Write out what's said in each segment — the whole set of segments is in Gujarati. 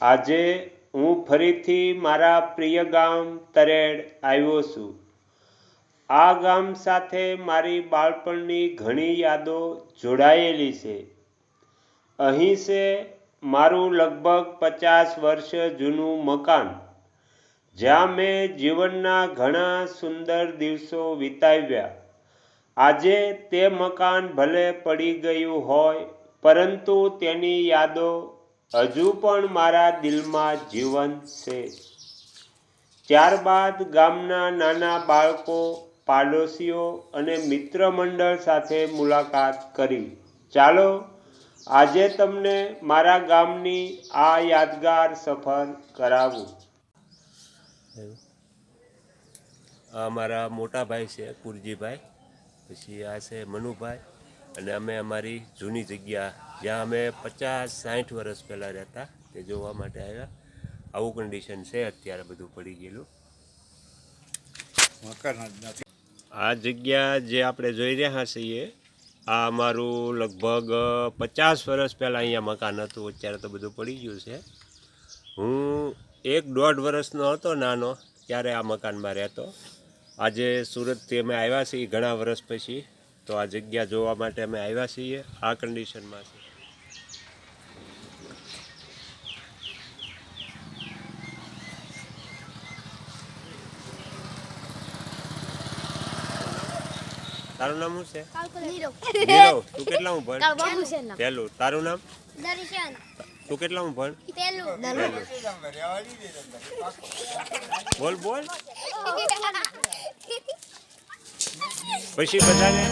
આજે હું ફરીથી મારા પ્રિય ગામ તરેડ આવ્યો છું। આ ગામ સાથે મારી બાળપણની ઘણી યાદો જોડાયેલી છે। અહીં છે મારું લગભગ 50 વર્ષ જૂનું મકાન, જ્યાં મેં જીવનના ઘણા સુંદર દિવસો વિતાવ્યા। આજે તે મકાન ભલે પડી ગયું હોય, પરંતુ તેની યાદો હજુ પણ મારા દિલમાં જીવંત છે। ત્યારબાદ ગામના નાના બાળકો, પાડોશીઓ અને મિત્ર મંડળ સાથે મુલાકાત કરી। ચાલો આજે તમને મારા ગામની આ યાદગાર સફર કરાવું। આ મારા મોટા ભાઈ છે કુરજીભાઈ, પછી આ છે મનુભાઈ, અને અમે અમારી જૂની જગ્યા જ્યાં અમે 50-60 વર્ષ પહેલાં રહેતા તે જોવા માટે આવ્યા। આવું કન્ડિશન છે અત્યારે, બધું પડી ગયેલું। આ જગ્યા જે આપણે જોઈ રહ્યા છીએ, આ અમારું લગભગ 50 વર્ષ પહેલાં અહીંયા મકાન હતું, અત્યારે તો બધું પડી ગયું છે। હું 1-1.5 વર્ષનો હતો નાનો ત્યારે આ મકાનમાં રહેતો। આજે સુરતથી અમે આવ્યા છીએ ઘણા વર્ષ પછી, તો આ જગ્યા જોવા માટે અમે આવ્યા છીએ। આ કન્ડિશનમાં છે। તારું નામ શું છે? નીરવ। તું કેટલામું ભણ? પહેલું। તારું નામ? દર્શન। તું કેટલામું ભણ? પહેલું। બોલ બોલ। પછી બધાને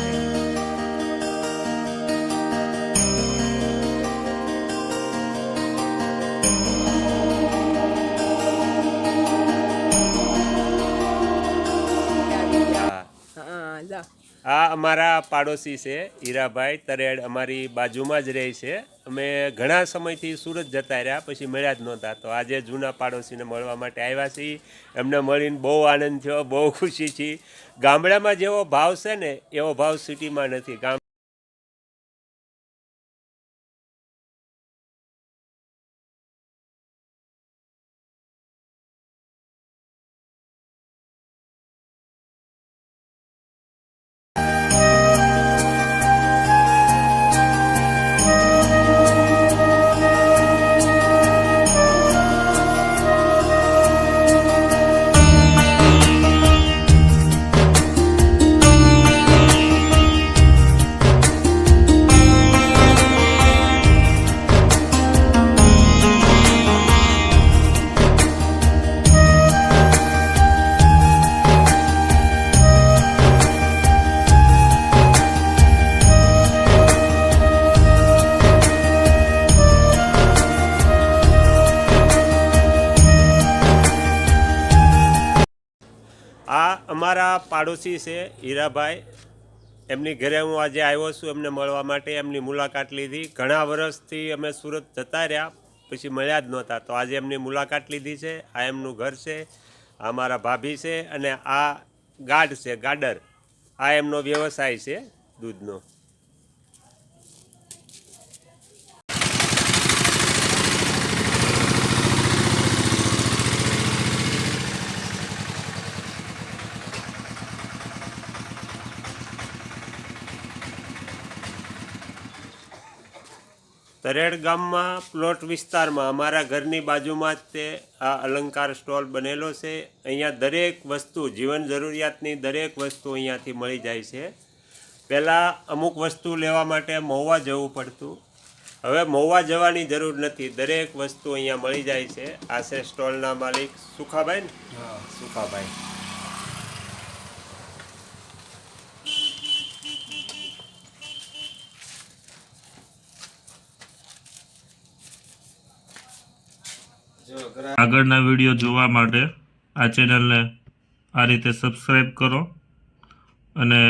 આ અમારા પાડોશી છે હીરાભાઈ તરેડ, અમારી બાજુમાં જ રહે છે। અમે ઘણા સમયથી સુરત જતા રહ્યા, પછી મળ્યા જ નહોતા, તો આજે જૂના પાડોશીને મળવા માટે આવ્યા છીએ। એમને મળીને બહુ આનંદ થયો, બહુ ખુશી છે। ગામડામાં જેવો ભાવ છે ને એવો ભાવ સિટીમાં નથી। આ અમારા પાડોશી છે હીરાભાઈ, એમની ઘરે હું આજે આવ્યો છું એમને મળવા માટે, એમની મુલાકાત લીધી। ઘણા વર્ષથી અમે સુરત જતા રહ્યા, પછી મળ્યા જ નહોતા, તો આજે એમની મુલાકાત લીધી છે। આ એમનું ઘર છે, આ મારા ભાભી છે, અને આ ગાઢ છે, ગાડર। આ એમનો વ્યવસાય છે દૂધનો। તરેડ ગામમાં પ્લોટ વિસ્તારમાં અમારા ઘરની બાજુમાં જ તે આ અલંકાર સ્ટોલ બનેલો છે। અહીંયા દરેક વસ્તુ, જીવન જરૂરિયાતની દરેક વસ્તુ અહીંયાથી મળી જાય છે। પહેલાં અમુક વસ્તુ લેવા માટે મહુવા જવું પડતું, હવે મહુવા જવાની જરૂર નથી, દરેક વસ્તુ અહીંયા મળી જાય છે। આ છે સ્ટોલના માલિક સુખાભાઈ ને? હા, સુખાભાઈ। આગળના વિડીયો જોવા માટે આ ચેનલને આ રીતે સબસ્ક્રાઈબ કરો, અને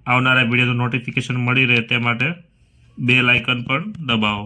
આવનારા વિડીયોનું નોટિફિકેશન મળી રહે તે માટે બેલ આઇકન પણ દબાવો।